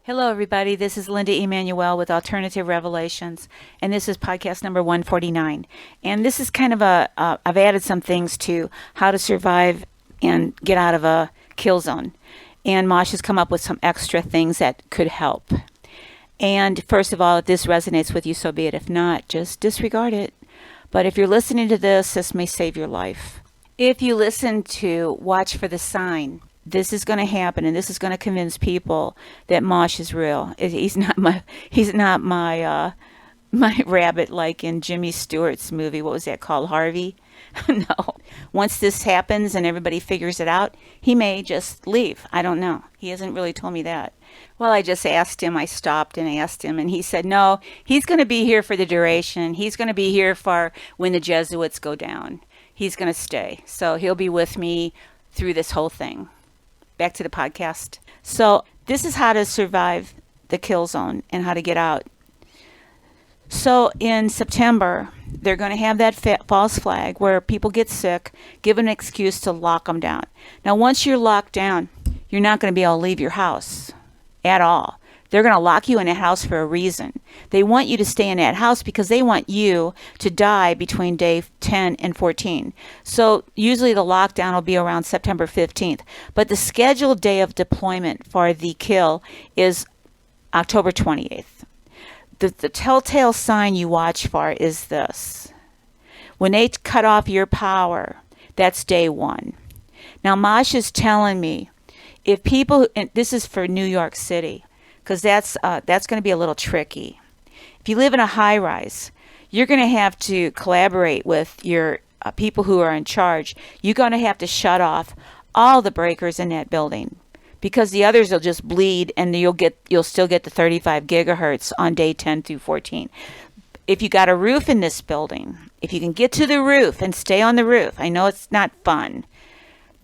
Hello, everybody. This is Linda Emanuel with Alternative Revelations, and this is podcast number 149. And this is kind of I've added some things to how to survive and get out of a kill zone. And MOSH has come up with some extra things that could help. And first of all, if this resonates with you, so be it. If not, just disregard it. But if you're listening to this may save your life. If you listen to Watch for the Sign, this is going to happen, and this is going to convince people that MOSH is real. He's not my my rabbit like in Jimmy Stewart's movie. What was that called? Harvey? No. Once this happens and everybody figures it out, he may just leave. I don't know. He hasn't really told me that. Well, I just asked him. I stopped and asked him, and he said, no, he's going to be here for the duration. He's going to be here for when the Jesuits go down. He's going to stay. So he'll be with me through this whole thing. Back to the podcast. So this is how to survive the kill zone and how to get out. So in September, they're going to have that false flag where people get sick, give an excuse to lock them down. Now, once you're locked down, you're not going to be able to leave your house at all. They're going to lock you in a house for a reason. They want you to stay in that house because they want you to die between day 10 and 14. So usually the lockdown will be around September 15th. But the scheduled day of deployment for the kill is October 28th. The telltale sign you watch for is this. When they cut off your power, that's day one. Now, MOSH is telling me if people, and this is for New York City, because that's going to be a little tricky. If you live in a high rise, you're going to have to collaborate with your people who are in charge. You're going to have to shut off all the breakers in that building because the others will just bleed, and you'll still get the 35 gigahertz on day 10 through 14. If you got a roof in this building, if you can get to the roof and stay on the roof, I know it's not fun,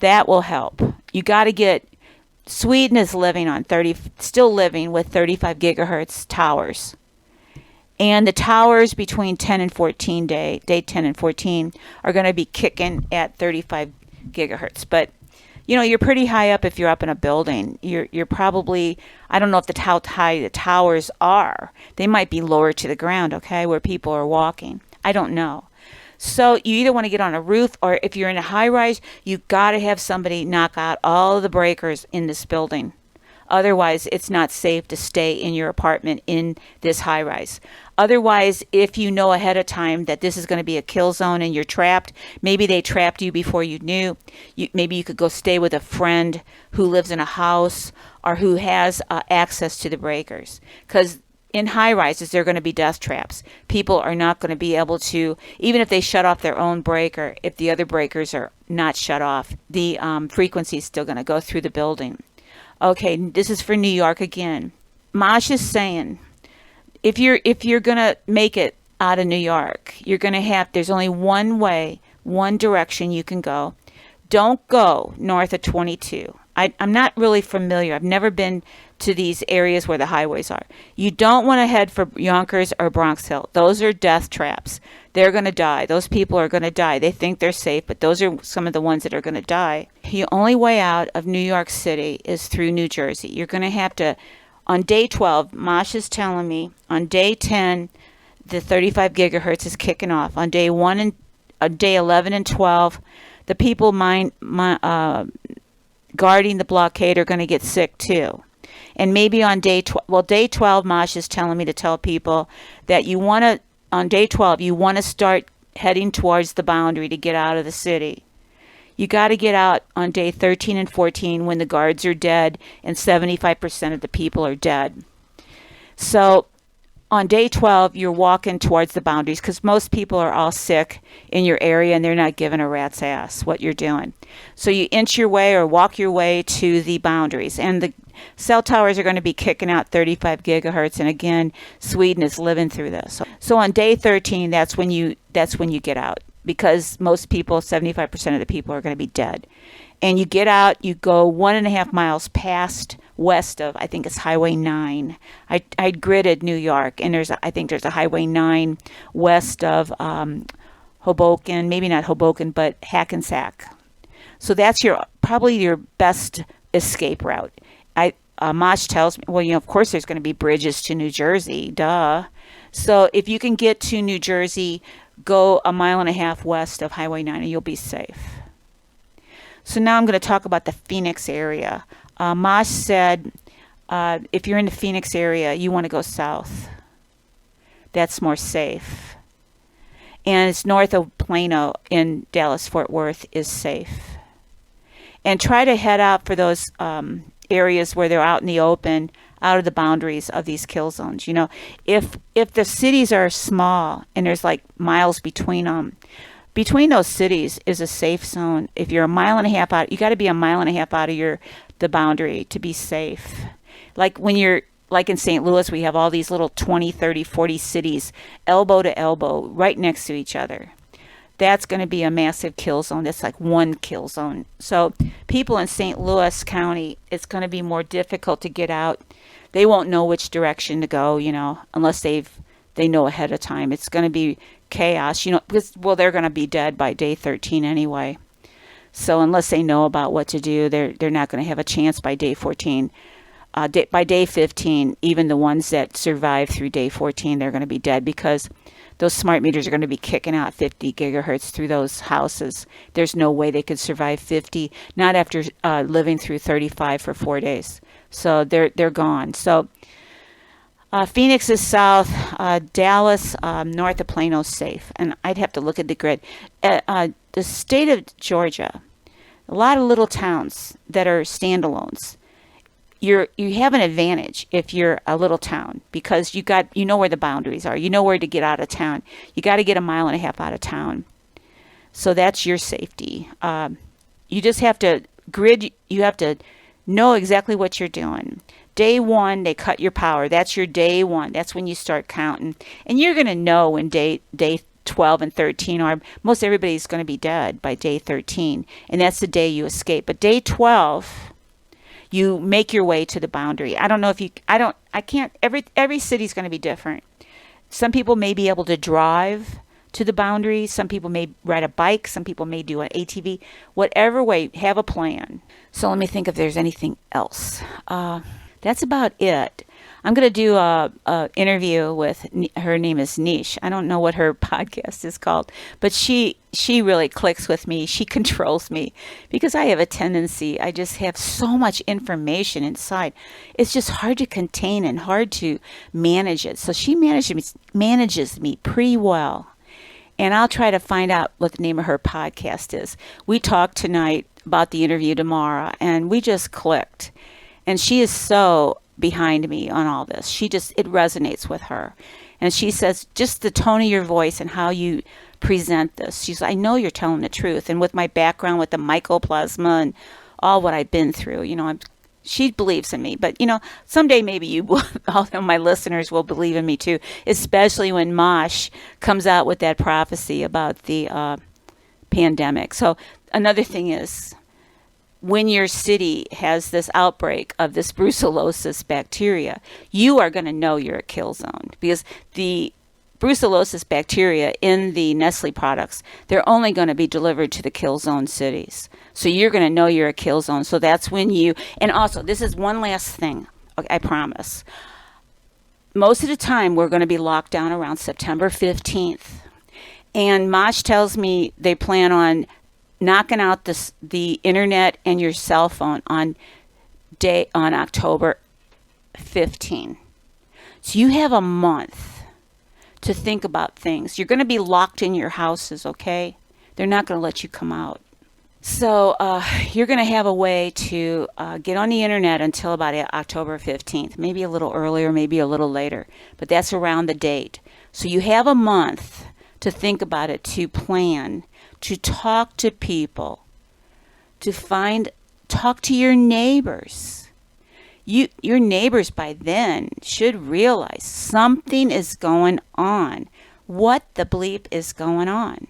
that will help. You got to get. Sweden is still living with 35 gigahertz towers. And the towers between 10 and 14 day 10 and 14 are going to be kicking at 35 gigahertz. But, you're pretty high up if you're up in a building. You're probably, I don't know if how high the towers are. They might be lower to the ground, okay, where people are walking. I don't know. So you either want to get on a roof, or if you're in a high rise, you got to have somebody knock out all of the breakers in this building. Otherwise, it's not safe to stay in your apartment in this high rise. Otherwise, if you know ahead of time that this is going to be a kill zone and you're trapped, maybe they trapped you before you knew. Maybe you could go stay with a friend who lives in a house or who has access to the breakers. Because in high rises, there are going to be death traps. People are not going to be able to, even if they shut off their own breaker, if the other breakers are not shut off, the frequency is still going to go through the building. Okay, this is for New York again. MOSH is saying, if you're going to make it out of New York, you're going to there's only one way, one direction you can go. Don't go north of 22. I'm not really familiar. I've never been to these areas where the highways are. You don't want to head for Yonkers or Bronx Hill. Those are death traps. They're going to die. Those people are going to die. They think they're safe, but those are some of the ones that are going to die. The only way out of New York City is through New Jersey. You're going to have to, on day 12, MOSH is telling me, on day 10, the 35 gigahertz is kicking off. On day 11 and 12, the people guarding the blockade are going to get sick too. And maybe on day 12, MOSH is telling me to tell people that on day 12, you want to start heading towards the boundary to get out of the city. You got to get out on day 13 and 14 when the guards are dead and 75% of the people are dead. So on day 12, you're walking towards the boundaries because most people are all sick in your area and they're not giving a rat's ass what you're doing. So you inch your way or walk your way to the boundaries. And the cell towers are going to be kicking out 35 gigahertz. And again, Sweden is living through this. So on day 13, that's when you get out because most people, 75% of the people are going to be dead. And you get out, you go 1.5 miles west of, I think it's Highway 9. I gridded New York, and I think there's a Highway 9 west of Hoboken, maybe not Hoboken, but Hackensack. So that's probably your best escape route. MOSH tells me, well, of course there's going to be bridges to New Jersey, duh. So if you can get to New Jersey, go a mile and a half west of Highway 9 and you'll be safe. So now I'm going to talk about the Phoenix area. MOSH said if you're in the Phoenix area, you want to go south. That's more safe. And it's north of Plano in Dallas-Fort Worth is safe. And try to head out for those areas where they're out in the open, out of the boundaries of these kill zones. If the cities are small and there's like miles between them, between those cities is a safe zone. If you're a mile and a half out, you got to be a mile and a half out of the boundary to be safe. Like when you're like in St. Louis, we have all these little 20, 30, 40 cities, elbow to elbow, right next to each other. That's going to be a massive kill zone. That's like one kill zone. So people in St. Louis County, it's going to be more difficult to get out. They won't know which direction to go, unless they know ahead of time. It's going to be chaos, because, they're going to be dead by day 13 anyway. So unless they know about what to do, they're not going to have a chance by day 14. By day 15, even the ones that survive through day 14, they're going to be dead because those smart meters are going to be kicking out 50 gigahertz through those houses. There's no way they could survive 50, not after living through 35 for 4 days. So they're gone. So Phoenix is south, Dallas north of Plano is safe. And I'd have to look at the grid. The state of Georgia, a lot of little towns that are standalones. You have an advantage if you're a little town because you know where the boundaries are. You know where to get out of town. You got to get a mile and a half out of town. So that's your safety. You just have to you have to know exactly what you're doing. Day 1, they cut your power. That's your day 1. That's when you start counting. And you're going to know when day 12 and 13 are. Most everybody's going to be dead by day 13. And that's the day you escape. But day 12... you make your way to the boundary. I don't know if every city's going to be different. Some people may be able to drive to the boundary. Some people may ride a bike. Some people may do an ATV. Whatever way, have a plan. So let me think if there's anything else. That's about it. I'm going to do a interview with, her name is Niche. I don't know what her podcast is called, but she really clicks with me. She controls me because I have a tendency. I just have so much information inside. It's just hard to contain and hard to manage it. So she manages me pretty well. And I'll try to find out what the name of her podcast is. We talked tonight about the interview tomorrow, and we just clicked. And she is so behind me on all this. It resonates with her. And she says, just the tone of your voice and how you present this. She's like, I know you're telling the truth. And with my background with the mycoplasma and all what I've been through, she believes in me. But, someday maybe you will, all of my listeners will believe in me too, especially when MOSH comes out with that prophecy about the pandemic. So another thing is, when your city has this outbreak of this brucellosis bacteria, you are going to know you're a kill zone because the brucellosis bacteria in the Nestle products, they're only going to be delivered to the kill zone cities. So you're going to know you're a kill zone. So that's when and also this is one last thing, I promise. Most of the time we're going to be locked down around September 15th. And MOSH tells me they plan on knocking out the internet and your cell phone on October 15. So you have a month to think about things. You're going to be locked in your houses, okay? They're not going to let you come out. So you're going to have a way to get on the internet until about October 15th, maybe a little earlier, maybe a little later, but that's around the date. So you have a month to think about it, to plan, to talk to people, to talk to your neighbors. Your neighbors by then should realize something is going on. What the bleep is going on?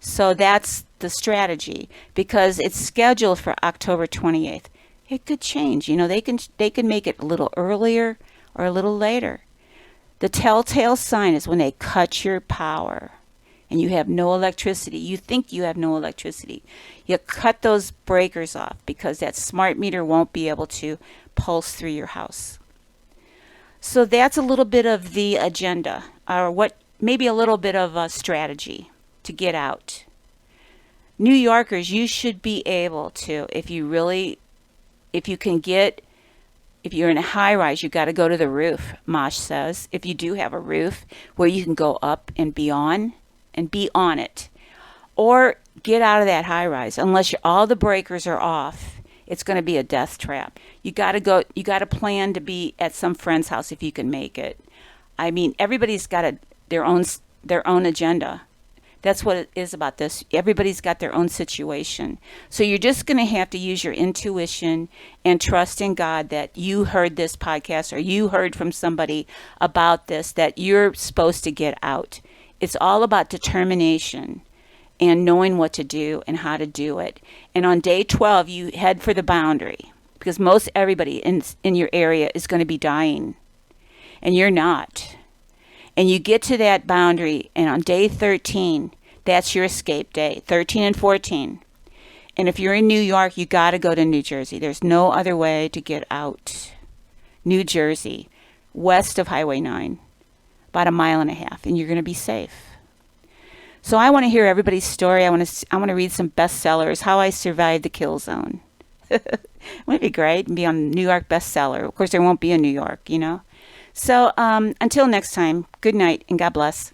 So that's the strategy because it's scheduled for October 28th. It could change. They can make it a little earlier or a little later. The telltale sign is when they cut your power. and you have no electricity, you think you have no electricity, you cut those breakers off because that smart meter won't be able to pulse through your house. So that's a little bit of the agenda, or what maybe a little bit of a strategy to get out. New Yorkers, you should be able to, if you can get, if you're in a high rise, you got to go to the roof, MOSH says. If you do have a roof where you can go up and be on it, or get out of that high rise. Unless all the breakers are off, it's going to be a death trap. You got to plan to be at some friend's house if you can make it. I mean, everybody's got their own agenda. That's what it is about this. Everybody's got their own situation. So you're just going to have to use your intuition and trust in God that you heard this podcast or you heard from somebody about this, that you're supposed to get out. It's all about determination and knowing what to do and how to do it. And on day 12, you head for the boundary, because most everybody in your area is going to be dying, and you're not. And you get to that boundary, and on day 13, that's your escape day, 13 and 14. And if you're in New York, you got to go to New Jersey. There's no other way to get out. New Jersey, west of Highway 9, about 1.5 miles, and you're going to be safe. So I want to hear everybody's story. I want to read some bestsellers, how I survived the kill zone. Wouldn't it be great and be on New York bestseller? Of course, there won't be a New York, So until next time, good night and God bless.